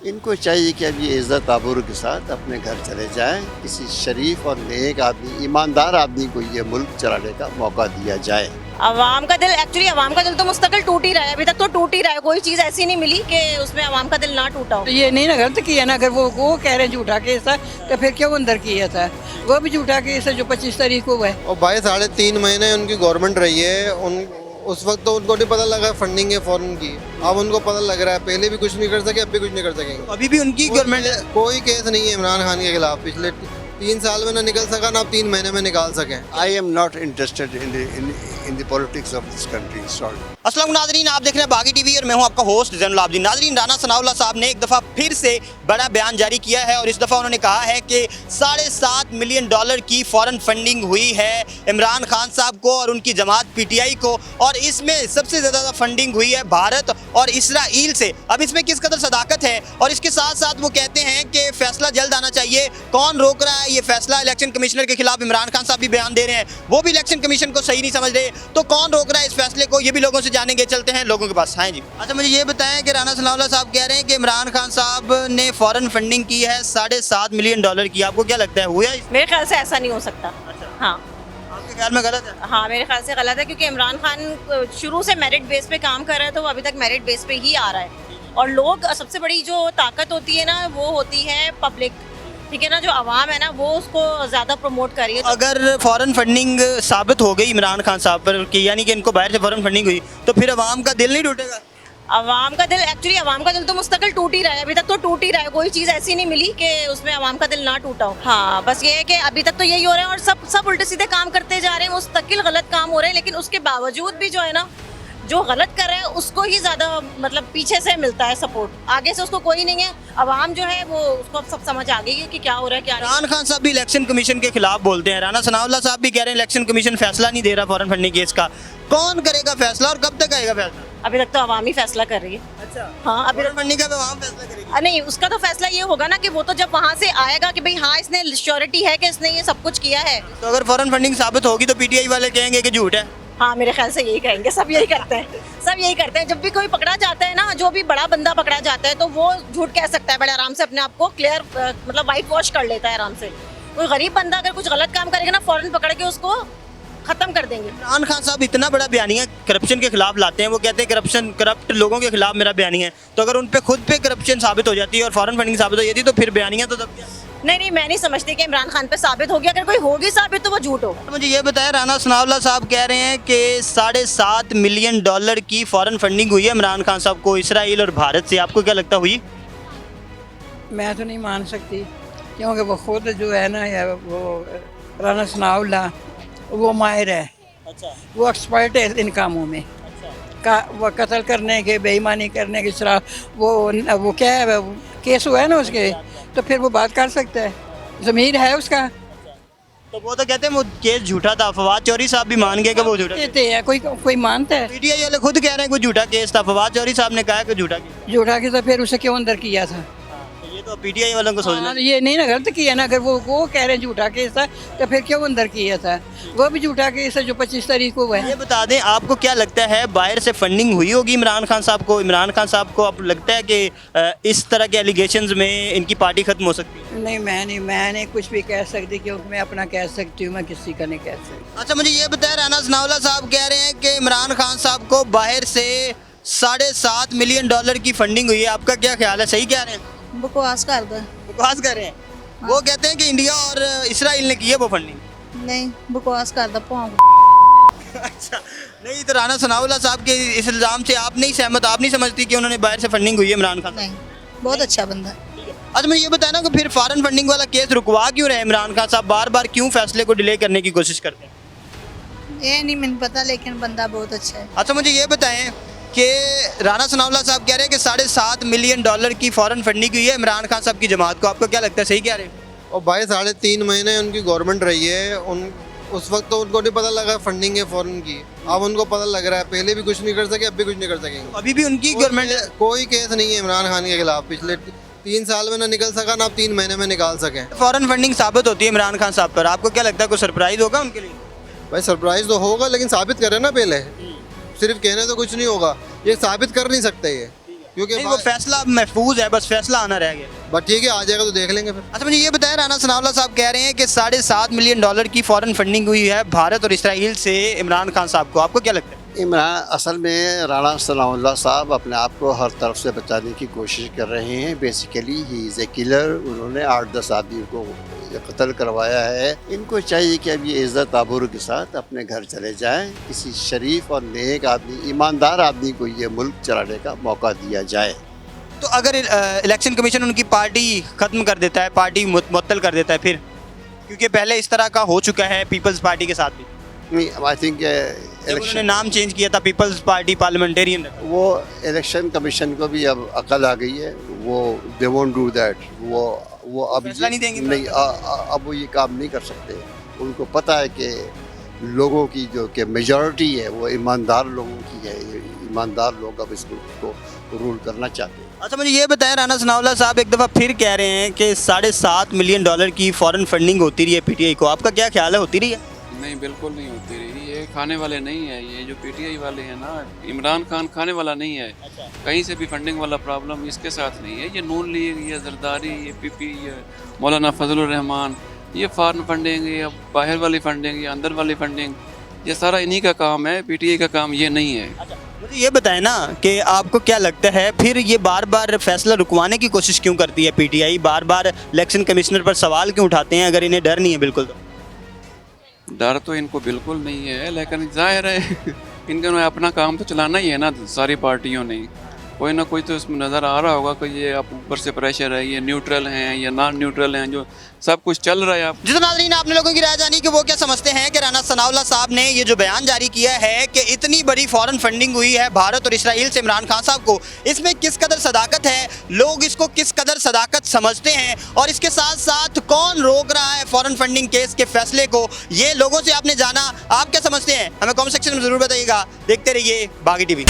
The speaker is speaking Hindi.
इनको चाहिए कि अब ये इज़्ज़त आबरू के साथ अपने घर चले जाएं, किसी शरीफ और नेक आदमी, ईमानदार आदमी को ये मुल्क चलाने का मौका दिया जाए। अवाम का दिल, एक्चुअली अवाम का दिल तो मुस्तकिल टूट ही रहा है, अभी तक तो टूट ही रहा है। कोई चीज़ ऐसी नहीं मिली कि उसमें अवाम का दिल ना टूटा हो। तो ये नहीं ना गलत किया ना, अगर वो कह रहे हैं झूठा केस था तो फिर क्यों अंदर किया था? वो भी झूठा केस है जो 25 तारीख को हुआ है। और भाई 3.5 महीने उनकी गवर्नमेंट रही है, उस वक्त तो उनको नहीं पता लगा फंडिंग है फॉरेन की। अब उनको पता लग रहा है, पहले भी कुछ नहीं कर सके, अब भी कुछ नहीं कर सकेंगे। अभी भी उनकी गवर्नमेंट कोई केस नहीं है इमरान खान के खिलाफ, पिछले 3 साल में ना निकल सका ना अब 3 महीने में निकाल सके। I am not interested in the politics of this country. Sorry. अस्सलाम नाज़रीन, आप देख रहे हैं बागी टीवी और मैं हूं आपका होस्ट ज़ैनुल आबिदीन। नाज़रीन, राना सनाउल्लाह साहब ने एक दफ़ा फिर से बड़ा बयान जारी किया है और इस दफ़ा उन्होंने कहा है कि $7.5 मिलियन की फ़ॉरेन फंडिंग हुई है इमरान खान साहब को और उनकी जमात PTI को, और इसमें सबसे ज़्यादा फंडिंग हुई है भारत और इसराइल से। अब इसमें किस कदर सदाकत है, और इसके साथ साथ वो कहते हैं कि फ़ैसला जल्द आना चाहिए। कौन रोक रहा है ये फैसला? इलेक्शन कमिश्नर के खिलाफ इमरान खान साहब भी बयान दे रहे हैं, वो भी इलेक्शन कमीशन को सही नहीं समझ रहे। तो कौन रोक रहा है इस फैसले को, ये भी लोगों से जानेंगे। चलते हैं लोगों के पास। हाँ जी, अच्छा मुझे ये बताएं कि राना सनाउल्लाह साहब कह रहे हैं कि इमरान खान साहब ने फॉरेन फंडिंग की है $7.5 मिलियन की। आपको क्या लगता है, हुआ है? मेरे ख्याल से ऐसा नहीं हो सकता। हाँ, आपके ख्याल में गलत है? हाँ मेरे ख्याल से गलत है, क्योंकि इमरान खान शुरू से मेरिट बेस पे काम कर रहा है, तो वो अभी तक मेरिट बेस पे ही आ रहा है। और लोग, सबसे बड़ी जो ताकत होती है ना, वो होती है पब्लिक, ठीक है ना, जो आवाम है ना, वो उसको ज़्यादा प्रमोट कर रही है। अगर फॉरेन फंडिंग साबित हो गई इमरान खान साहब पर कि यानी कि इनको बाहर से फॉरेन फंडिंग हुई, तो फिर अवाम का दिल नहीं टूटेगा? अवाम का दिल, एक्चुअली अवाम का दिल तो मुस्तकिल टूट ही रहा है, अभी तक तो टूट ही रहा है। कोई चीज़ ऐसी नहीं मिली कि उसमें अवाम का दिल ना टूटा हो। हाँ, बस ये है कि अभी तक तो यही हो रहा है और सब उल्टे सीधे काम करते जा रहे हैं, मुस्तकिल गलत काम हो रहे हैं। लेकिन उसके बावजूद भी जो है ना, जो गलत कर रहा है उसको ही ज़्यादा मतलब पीछे से मिलता है सपोर्ट, आगे से उसको कोई नहीं है। अवाम जो है वो उसको अब सब समझ आ गई है कि क्या हो रहा है क्या नहीं। इमरान खान साहब भी इलेक्शन कमीशन के खिलाफ बोलते हैं, राना सनाउल्लाह साहब भी कह रहे हैं इलेक्शन कमीशन फैसला नहीं दे रहा फॉरेन फंडिंग केस का। कौन करेगा फैसला और कब तक आएगा फैसला? अभी तक तो अवाम ही फैसला कर रही है। अच्छा, हाँ, अभी फॉरेन फंडिंग का भी अवाम फैसला करेगी? नहीं, उसका तो फैसला ये होगा ना कि वो तो जब वहाँ से आएगा कि भाई हाँ इसने श्योरिटी है कि इसने ये सब कुछ किया है। तो अगर फॉरेन फंडिंग साबित होगी तो PTI वाले कहेंगे कि झूठ है। हाँ, मेरे ख्याल से यही कहेंगे, सब यही करते हैं, सब यही करते हैं। जब भी कोई पकड़ा जाता है ना, जो भी बड़ा बंदा पकड़ा जाता है, तो वो झूठ कह सकता है बड़े आराम से, अपने आप को क्लियर मतलब वाइट वॉश कर लेता है आराम से। कोई गरीब बंदा अगर कुछ गलत काम करेगा ना, फौरन पकड़ के उसको खत्म कर देंगे। इमरान खान साहब इतना बड़ा बयानिया करप्शन के खिलाफ लाते हैं, वो कहते हैं करप्ट लोगों के खिलाफ मेरा बयानिया है। तो अगर उन पे खुद पे करप्शन साबित हो जाती है और फॉरेन फंडिंग साबित हो जाती है, तो फिर बयानिया तो तब क्या? नहीं, मैं नहीं समझती कि इमरान खान पे साबित होगी। अगर कोई होगी साबित तो वो झूठ होगा। तो मुझे ये बताया, राना सनाउल्लाह साहब कह रहे हैं कि $7.5 मिलियन की फॉरेन फंडिंग हुई है इमरान खान साहब को इसराइल और भारत से। आपको क्या लगता हुई? मैं तो नहीं मान सकती, क्योंकि वो खुद जो है ना, या वो राना सनाउल्लाह वो माहिर है, अच्छा, वो एक्सपर्ट है इन कामों में। वो कत्ल करने के, बेईमानी करने के शराब, वो क्या है, वो केस हुआ है ना उसके, तो फिर वो बात कर सकता है, ज़मीर है उसका। तो वो तो कहते हैं वो केस झूठा था। फवाद चौधरी साहब भी मान गए कि वो झूठा। कहते हैं कोई मानता है? PTI वाले खुद कह रहे हैं कोई झूठा केस था। फवाद चौधरी साहब ने कहा कि झूठा केस। झूठा के तो फिर उसे क्यों अंदर किया था? तो ये तो PTI वालों को सोचना। हाँ, ये नहीं ना गलत किया ना, अगर वो कह रहे हैं झूठा केस था तो फिर क्यों अंदर किया था? वो भी झूठा केस है जो 25 तारीख को हुआ है। ये बता दें, आपको क्या लगता है बाहर से फंडिंग हुई होगी इमरान खान साहब को? इमरान खान साहब को अब लगता है कि इस तरह के एलिगेशंस में इनकी पार्टी खत्म हो सकती है? नहीं, मैं नहीं कुछ भी कह सकती, क्योंकि मैं अपना कह सकती हूँ, मैं किसी का नहीं कह सकती। अच्छा मुझे ये बताया, राना सनाउल्लाह साहब कह रहे हैं कि इमरान खान साहब को बाहर से $7.5 मिलियन की फंडिंग हुई है। आपका क्या ख्याल है, सही कह रहे हैं? बकवास कर दो। बकवास कर रहे हैं। वो कहते हैं कि इंडिया और इसराइल ने की है वो फंडिंग। नहीं, बकवास कर दो। अच्छा, नहीं तो राना सनाउल्लाह साहब के इस इल्ज़ाम से आप नहीं सहमत? आप नहीं समझती कि उन्होंने बाहर से फंडिंग हुई है इमरान खान? नहीं, बहुत अच्छा बंदा। अच्छा मुझे ये बताया ना कि फिर फॉरेन फंडिंग वाला केस रुकवा क्यों रहे इमरान खान साहब? बार बार क्यों फैसले को डिले करने की कोशिश करते हैं? ये नहीं मैंने पता, लेकिन बंदा बहुत अच्छा है। अच्छा मुझे ये बताएं कि राना सनाउल्लाह साहब कह रहे हैं कि $7.5 मिलियन की फॉरेन फंडिंग हुई है इमरान खान साहब की जमात को। आपको क्या लगता है, सही कह रहे हैं? और भाई 3.5 महीने उनकी गवर्नमेंट रही है, उस वक्त तो उनको नहीं पता लगा फंडिंग है फॉरेन की। अब उनको पता लग रहा है, पहले भी कुछ नहीं कर सके, अब भी कुछ नहीं कर सकेंगे। अभी भी उनकी गवर्नमेंट। कोई केस नहीं है इमरान खान के खिलाफ, पिछले 3 साल में ना निकल सका ना अब 3 महीने में निकाल सके। फॉरेन फंडिंग साबित होती है इमरान खान साहब पर, आपको क्या लगता है कोई सरप्राइज होगा उनके लिए? भाई सरप्राइज तो होगा, लेकिन साबित करें ना पहले, सिर्फ कहने तो कुछ नहीं होगा। ये साबित कर नहीं सकते ये, क्योंकि नहीं, वो फैसला महफूज है, बस फैसला आना रह गया। बट ठीक है, आ जाएगा तो देख लेंगे फिर। अच्छा, मुझे ये बताया, राना सनाउल्लाह साहब कह रहे हैं कि $7.5 मिलियन की फॉरेन फंडिंग हुई है भारत और इसराइल से इमरान खान साहब को। आपको क्या लगता है? इमरान असल में राणा सनाउल्लाह साहब अपने आप को हर तरफ से बचाने की कोशिश कर रहे हैं। Basically he is a killer. उन्होंने 8-10 आदमी को कत्ल करवाया है। इनको चाहिए कि अब ये इज़्ज़त आबरू के साथ अपने घर चले जाएं। किसी शरीफ और नेक आदमी, ईमानदार आदमी को ये मुल्क चलाने का मौका दिया जाए। तो अगर इलेक्शन कमीशन उनकी पार्टी ख़त्म कर देता है, पार्टी मुअत्तल कर देता है फिर, क्योंकि पहले इस तरह का हो चुका है पीपल्स पार्टी के साथ भी। आई थिंक जब उन्होंने नाम चेंज किया था पीपल्स पार्टी पार्लियामेंटेरियन, वो इलेक्शन कमीशन को भी अब अकल आ गई है। वो दे वोंट डू दैट। वो अब फैसला नहीं देंगे? नहीं, अब वो ये काम नहीं कर सकते। उनको पता है कि लोगों की जो कि मेजॉरिटी है वो ईमानदार लोगों की है। ईमानदार लोग अब इस मुल्क को रूल करना चाहते हैं। अच्छा, मुझे ये बताया, राना सनाउल्लाह साहब एक दफ़ा फिर कह रहे हैं कि $7.5 मिलियन की फॉरेन फंडिंग होती रही है पीटीआई को। आपका क्या ख्याल है, होती रही है? नहीं, बिल्कुल नहीं होती रही। ये खाने वाले नहीं है, ये जो पीटीआई वाले हैं ना, इमरान खान खाने वाला नहीं है। कहीं से भी फंडिंग वाला प्रॉब्लम इसके साथ नहीं है। ये नून लीग, ये जरदारी, ये पीपी, ये मौलाना फजलुर रहमान, ये फॉरेन फंडिंग, ये बाहर वाली फंडिंग, ये अंदर वाली फंडिंग, ये सारा इन्हीं का काम है। पीटीआई का काम ये नहीं है। मुझे ये बताएं ना कि आपको क्या लगता है, फिर ये बार बार फैसला रुकवाने की कोशिश क्यों करती है पीटीआई? बार बार इलेक्शन कमिश्नर पर सवाल क्यों उठाते हैं अगर इन्हें डर नहीं है बिल्कुल? तो डर तो इनको बिल्कुल नहीं है, लेकिन जाहिर है इनका अपना काम तो चलाना ही है ना, सारी पार्टियों ने। कोई ना कोई तो इसमें नज़र आ रहा होगा कि ये आप ऊपर से प्रेशर है, ये न्यूट्रल हैं या नॉन न्यूट्रल हैं, जो सब कुछ चल रहा है। आप जी तो नाज़रीन, आपने लोगों की राय जानी कि वो क्या समझते हैं कि राना सनाउल्लाह साहब ने ये जो बयान जारी किया है कि इतनी बड़ी फॉरेन फंडिंग हुई है भारत और इसराइल से इमरान खान साहब को, इसमें किस कदर सदाकत है, लोग इसको किस कदर सदाकत समझते हैं, और इसके साथ साथ कौन रोक रहा है फॉरेन फंडिंग केस के फैसले को, ये लोगों से आपने जाना। आप क्या समझते हैं, हमें कमेंट सेक्शन में ज़रूर बताइएगा। देखते रहिए बागी टीवी।